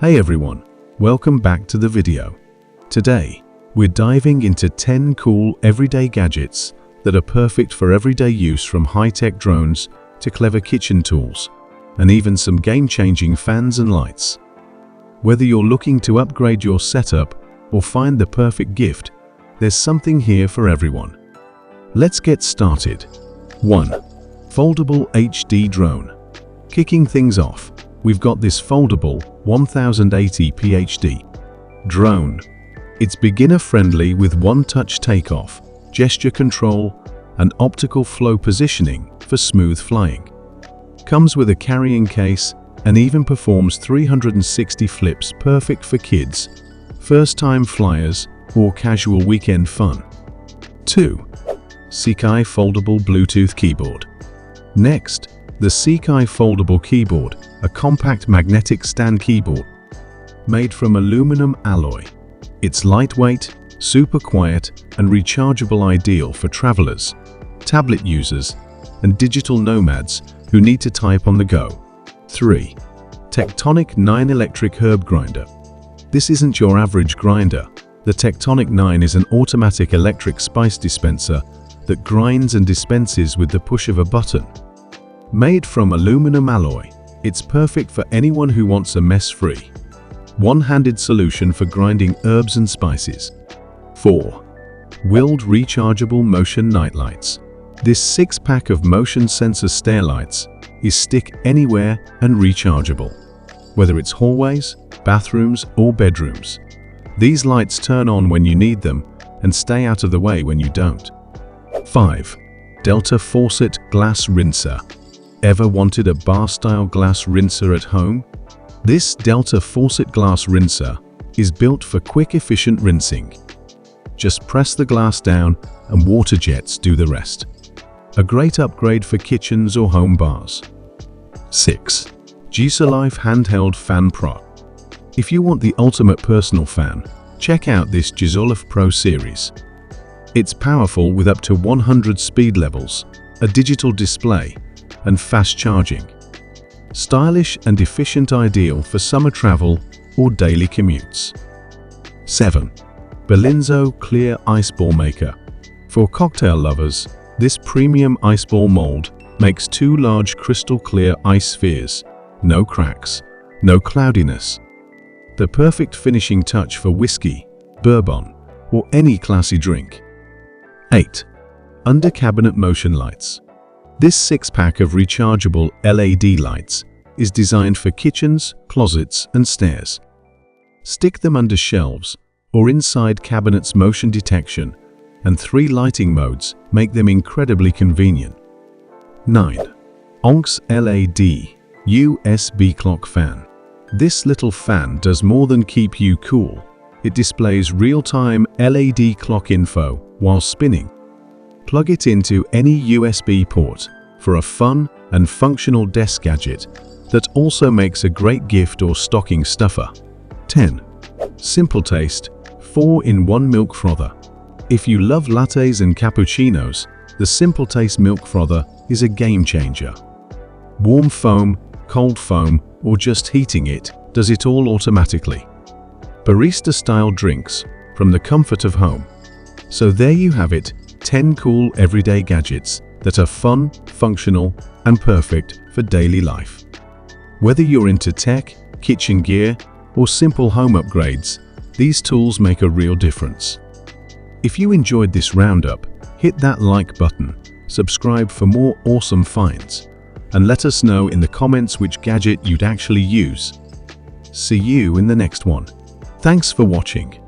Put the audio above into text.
Hey everyone, welcome back to the video. Today, we're diving into 10 cool everyday gadgets that are perfect for everyday use, from high-tech drones to clever kitchen tools, and even some game-changing fans and lights. Whether you're looking to upgrade your setup or find the perfect gift, there's something here for everyone. Let's get started. 1. Foldable HD drone. Kicking things off, we've got this foldable 1080p HD drone. It's beginner-friendly with one-touch takeoff, gesture control, and optical flow positioning for smooth flying. Comes with a carrying case and even performs 360 flips, perfect for kids, first-time flyers, or casual weekend fun. 2. Sikai Foldable Bluetooth Keyboard. Next, the Sikai Foldable Keyboard, a compact magnetic stand keyboard made from aluminum alloy. It's lightweight, super quiet, and rechargeable, ideal for travelers, tablet users, and digital nomads who need to type on the go. 3. Tectonic9 Electric Herb Grinder. This isn't your average grinder. The Tectonic9 is an automatic electric spice dispenser that grinds and dispenses with the push of a button. Made from aluminum alloy, it's perfect for anyone who wants a mess-free, one-handed solution for grinding herbs and spices. 4. Wheeled rechargeable motion nightlights. This 6-pack of motion sensor stair lights is stick anywhere and rechargeable, whether it's hallways, bathrooms, or bedrooms. These lights turn on when you need them and stay out of the way when you don't. 5. Delta Faucet Glass Rinser. Ever wanted a bar-style glass rinser at home? This Delta Faucet Glass Rinser is built for quick, efficient rinsing. Just press the glass down and water jets do the rest. A great upgrade for kitchens or home bars. 6. Gisolife Handheld Fan Pro. If you want the ultimate personal fan, check out this Gisolife Pro series. It's powerful with up to 100 speed levels, a digital display, and fast charging. Stylish and efficient, ideal for summer travel or daily commutes. 7. Belinzo Clear Ice Ball Maker. For cocktail lovers, this premium ice ball mold makes 2 large crystal clear ice spheres. No cracks, no cloudiness. The perfect finishing touch for whiskey, bourbon, or any classy drink. 8. Under Cabinet Motion Lights. This 6-pack of rechargeable LED lights is designed for kitchens, closets, and stairs. Stick them under shelves or inside cabinets. Motion detection and 3 lighting modes make them incredibly convenient. 9. Onx LED USB Clock Fan. This little fan does more than keep you cool. It displays real-time LED clock info while spinning. Plug it into any USB port for a fun and functional desk gadget that also makes a great gift or stocking stuffer. 10. Simple Taste 4-in-1 Milk Frother. If you love lattes and cappuccinos, the Simple Taste Milk Frother is a game changer. Warm foam, cold foam, or just heating it does it all automatically. Barista-style drinks from the comfort of home. So there you have it, 10 cool everyday gadgets that are fun, functional, and perfect for daily life. Whether you're into tech, kitchen gear, or simple home upgrades, these tools make a real difference. If you enjoyed this roundup, hit that like button, subscribe for more awesome finds, and let us know in the comments which gadget you'd actually use. See you in the next one. Thanks for watching.